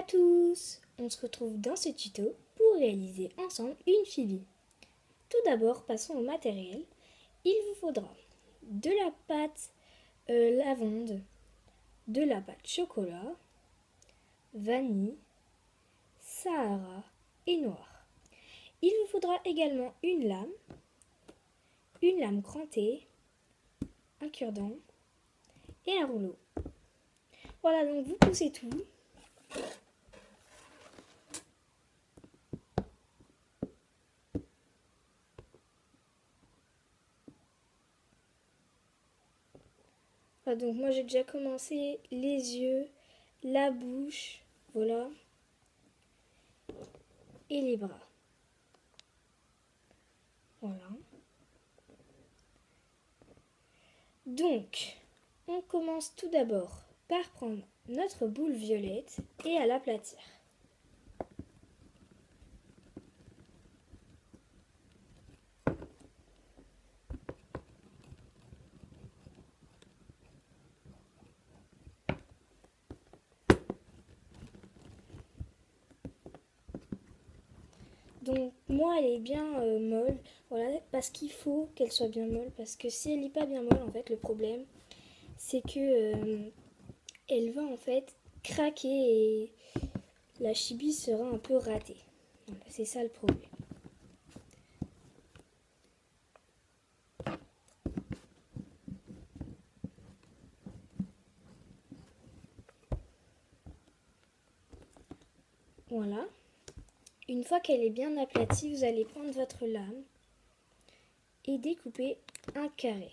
tous! On se retrouve dans ce tuto pour réaliser ensemble une Phoebe. Tout d'abord, passons au matériel. Il vous faudra de la pâte lavande, de la pâte chocolat, vanille, Sahara et noir. Il vous faudra également une lame crantée, un cure-dent et un rouleau. Voilà, donc vous poussez tout. Voilà, donc moi j'ai déjà commencé les yeux, la bouche, voilà, et les bras. Voilà. Donc, on commence tout d'abord par prendre notre boule violette et à l'aplatir. Donc moi elle est bien molle, voilà, parce qu'il faut qu'elle soit bien molle, parce que si elle n'est pas bien molle, en fait le problème c'est que elle va en fait craquer et la chibi sera un peu ratée. Voilà, c'est ça le problème. Voilà. Une fois qu'elle est bien aplatie, vous allez prendre votre lame et découper un carré.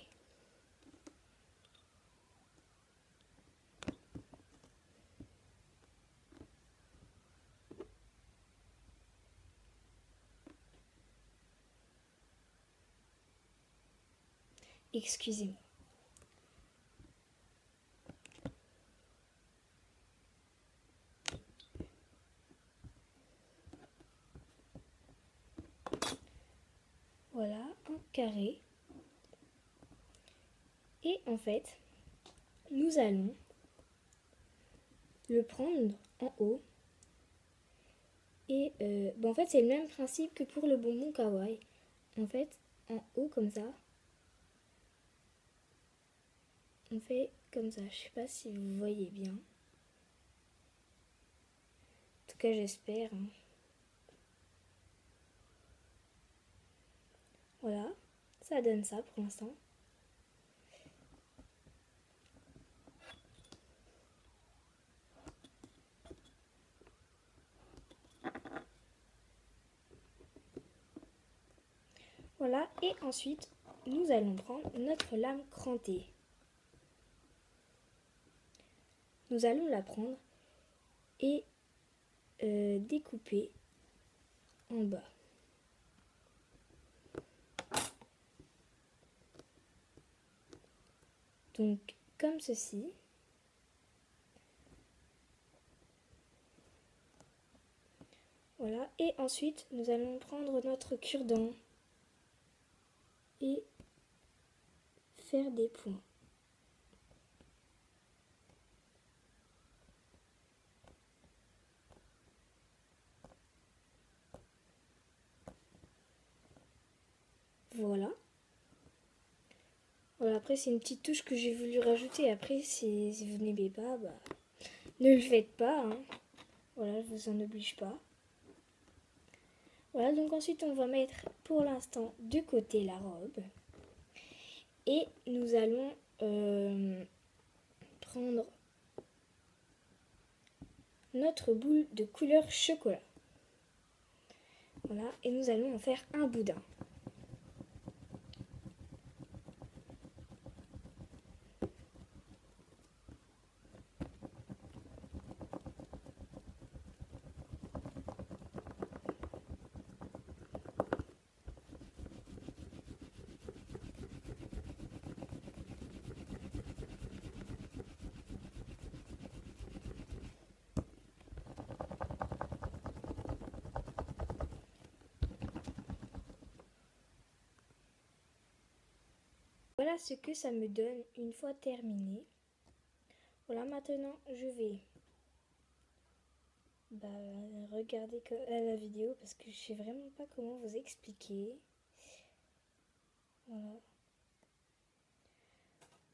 Excusez-moi. Voilà, un carré. Et en fait, nous allons le prendre en haut. Et en fait, c'est le même principe que pour le bonbon kawaii. En fait, en haut comme ça, on fait comme ça. Je sais pas si vous voyez bien. En tout cas, j'espère. Voilà, ça donne ça pour l'instant. Voilà, et ensuite, nous allons prendre notre lame crantée. Nous allons la prendre et découper en bas. Donc, comme ceci. Voilà, et ensuite, nous allons prendre notre cure-dent et faire des points. Voilà. Voilà, après c'est une petite touche que j'ai voulu rajouter. Après, si vous n'aimez pas, ne le faites pas. Hein. Voilà, je vous en oblige pas. Voilà, donc ensuite on va mettre pour l'instant de côté la robe. Et nous allons prendre notre boule de couleur chocolat. Voilà, et nous allons en faire un boudin. Voilà ce que ça me donne une fois terminé. Voilà, maintenant je vais regardez la vidéo parce que je sais vraiment pas comment vous expliquer. Voilà.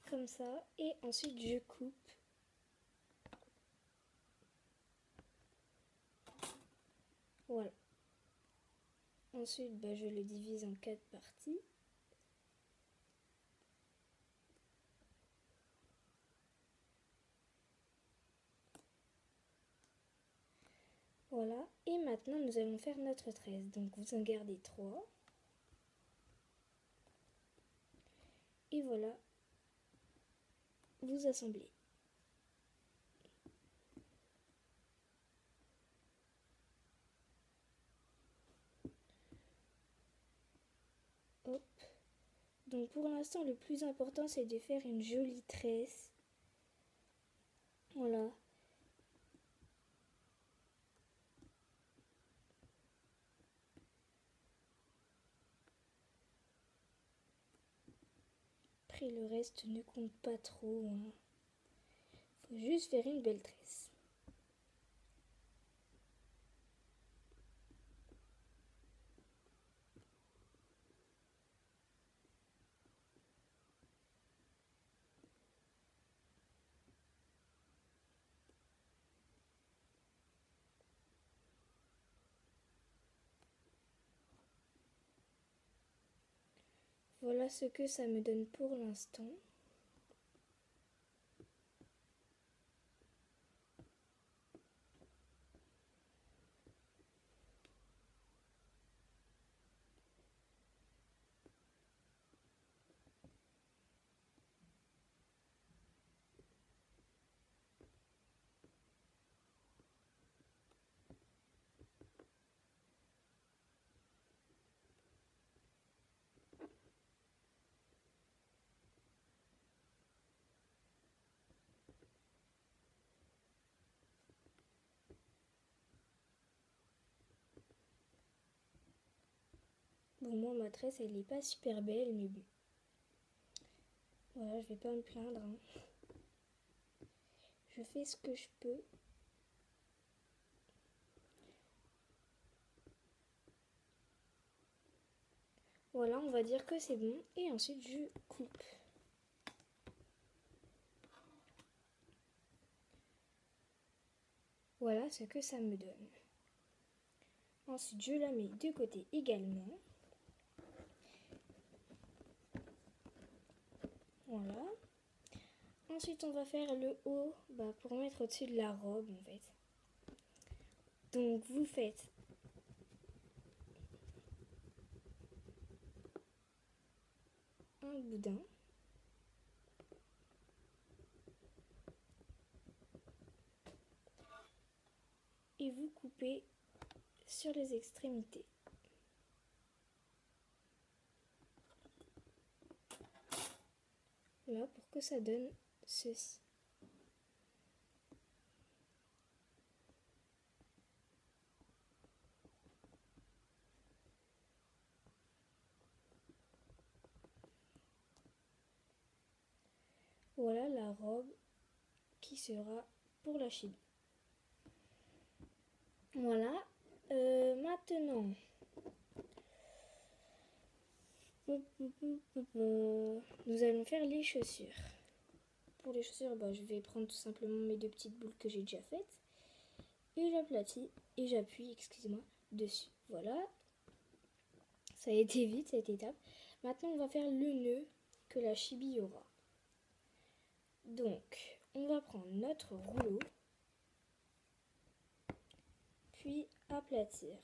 Comme ça. Et ensuite je coupe. Voilà. Ensuite, je le divise en 4 parties. Voilà. Et maintenant, nous allons faire notre tresse. Donc, vous en gardez 3. Et voilà. Vous assemblez. Hop. Donc, pour l'instant, le plus important, c'est de faire une jolie tresse. Voilà. Après, le reste ne compte pas trop. Hein. Faut juste faire une belle tresse. Voilà ce que ça me donne pour l'instant. Bon, moi, ma tresse, elle n'est pas super belle, mais bon. Voilà, je vais pas me plaindre. Hein. Je fais ce que je peux. Voilà, on va dire que c'est bon. Et ensuite, je coupe. Voilà ce que ça me donne. Ensuite, je la mets de côté également. Voilà. Ensuite, on va faire le haut pour mettre au-dessus de la robe, en fait. Donc, vous faites un boudin. Et vous coupez sur les extrémités. Là, pour que ça donne ceci. Voilà la robe qui sera pour la chibi. Voilà. Maintenant, nous allons faire les chaussures. Pour les chaussures, je vais prendre tout simplement mes 2 petites boules que j'ai déjà faites. Et j'aplatis et j'appuie, excusez-moi, dessus. Voilà. Ça a été vite cette étape. Maintenant, on va faire le nœud que la chibi aura. Donc, on va prendre notre rouleau, puis aplatir.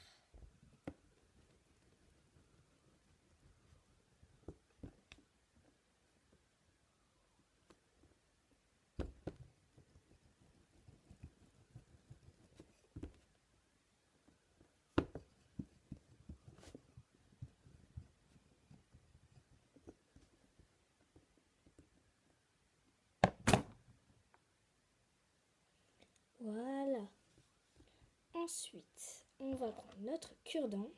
Voilà. Ensuite, on va prendre notre cure-dent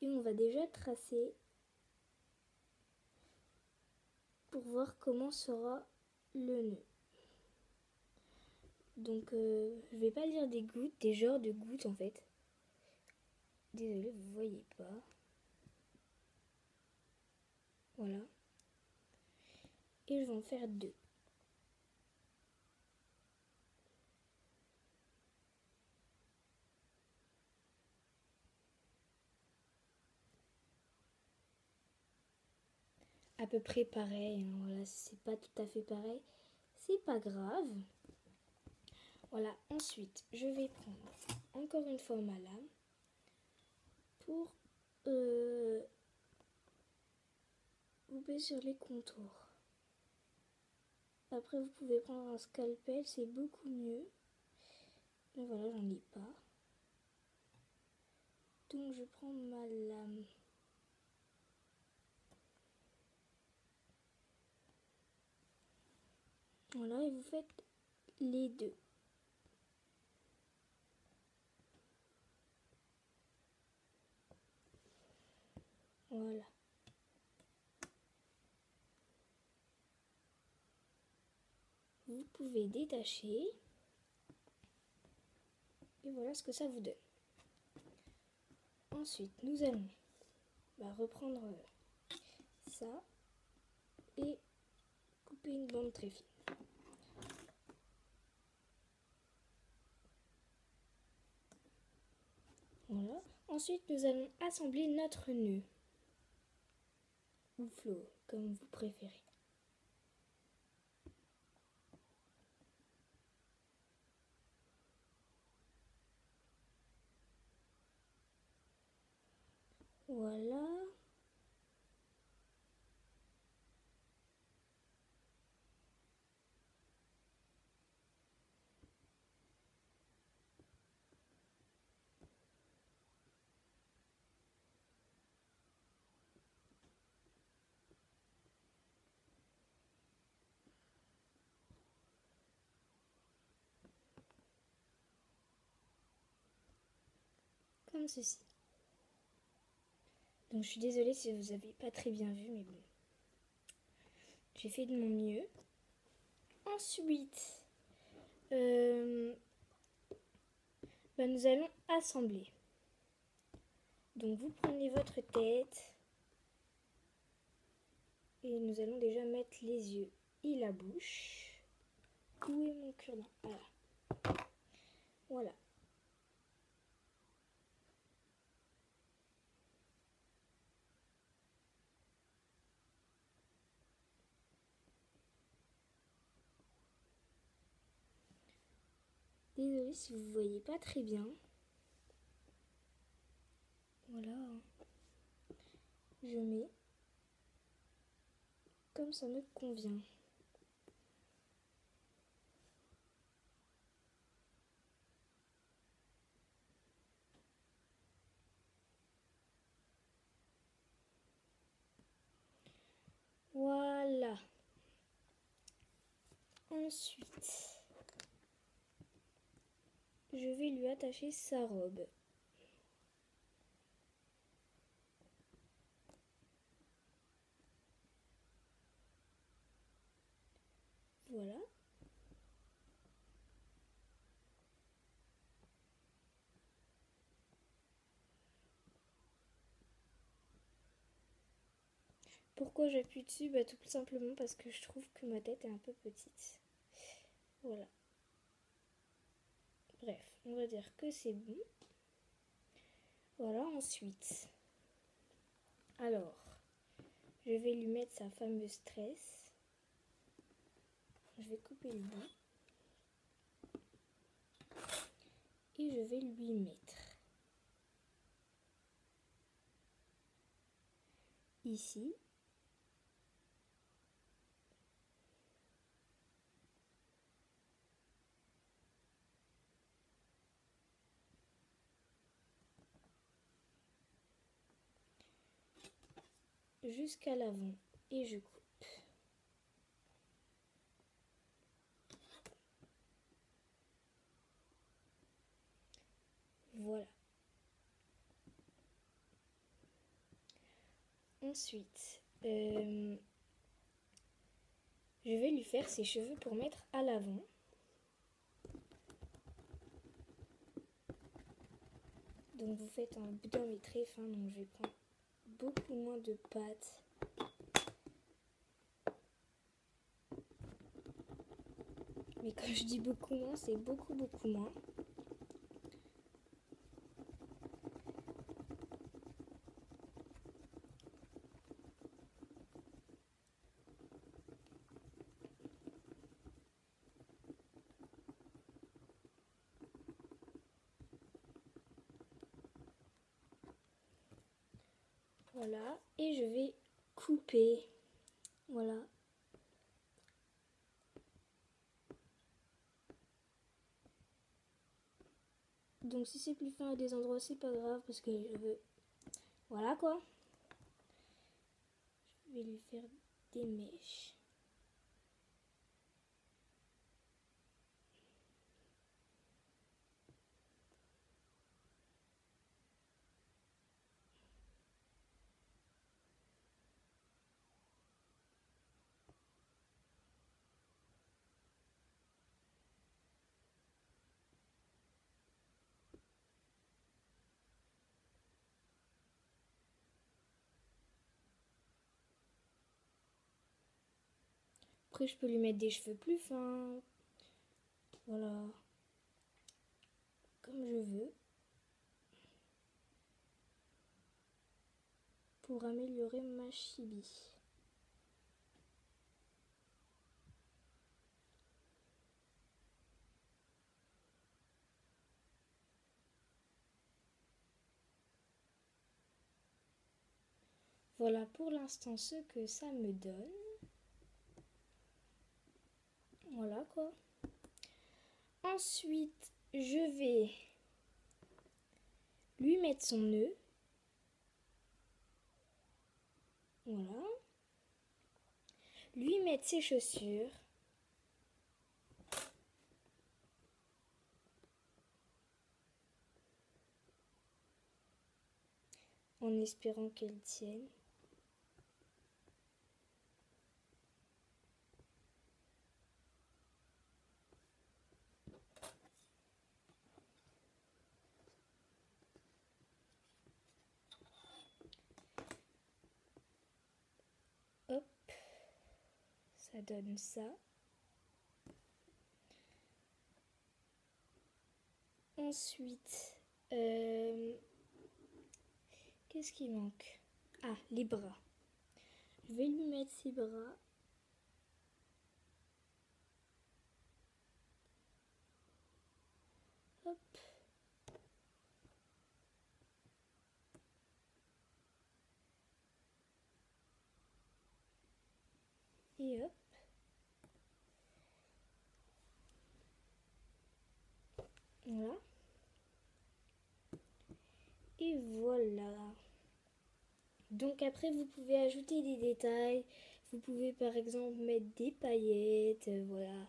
et on va déjà tracer pour voir comment sera le nœud. Donc je vais pas lire des gouttes, des genres de gouttes en fait. Désolée, vous voyez pas. Voilà. Et je vais en faire 2. À peu près pareil, hein, voilà, c'est pas tout à fait pareil. C'est pas grave. Voilà, ensuite, je vais prendre encore une fois ma lame pour couper sur les contours. Après, vous pouvez prendre un scalpel, c'est beaucoup mieux. Mais voilà, j'en ai pas. Donc, je prends ma lame. Voilà, et vous faites les 2. Voilà. Vous pouvez détacher. Et voilà ce que ça vous donne. Ensuite, nous allons reprendre ça et couper une bande très fine. Voilà. Ensuite, nous allons assembler notre nœud. Ou flot, comme vous préférez. Voilà. Comme ceci. Donc je suis désolée si vous n'avez pas très bien vu, mais bon. J'ai fait de mon mieux. Ensuite, nous allons assembler. Donc vous prenez votre tête et nous allons déjà mettre les yeux et la bouche. Où est mon cure-dent? Voilà. Voilà. Désolée si vous ne voyez pas très bien. Voilà. Je mets comme ça me convient. Voilà. Ensuite, je vais lui attacher sa robe. Voilà. Pourquoi j'appuie dessus? Tout simplement parce que je trouve que ma tête est un peu petite. Voilà. Bref, on va dire que c'est bon. Voilà, ensuite. Alors, je vais lui mettre sa fameuse tresse. Je vais couper le bout. Et je vais lui mettre ici. Jusqu'à l'avant et je coupe. Voilà. Ensuite, je vais lui faire ses cheveux pour mettre à l'avant. Donc vous faites un boudin mais très fin, donc je vais prendre beaucoup moins de pâte. Mais quand je dis beaucoup moins, c'est beaucoup moins. Voilà, et je vais couper. Voilà. Donc si c'est plus fin à des endroits, c'est pas grave parce que je veux... Voilà quoi. Je vais lui faire des mèches. Après, je peux lui mettre des cheveux plus fins. Voilà. Comme je veux. Pour améliorer ma chibi. Voilà pour l'instant ce que ça me donne. Voilà quoi. Ensuite, je vais lui mettre son nœud. Voilà. Lui mettre ses chaussures. En espérant qu'elle tienne. Hop. Ça donne ça. Ensuite, qu'est-ce qui manque? Ah, les bras. Je vais lui mettre ses bras. Hop. Et hop. Voilà. Et voilà. Donc après, vous pouvez ajouter des détails. Vous pouvez par exemple mettre des paillettes. Voilà.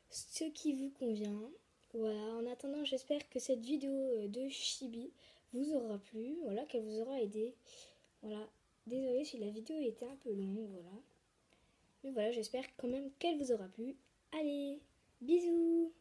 Ce qui vous convient. Voilà. En attendant, j'espère que cette vidéo de Chibi vous aura plu. Voilà, qu'elle vous aura aidé. Voilà. Désolée si la vidéo était un peu longue. Voilà. Mais voilà, j'espère quand même qu'elle vous aura plu. Allez, bisous!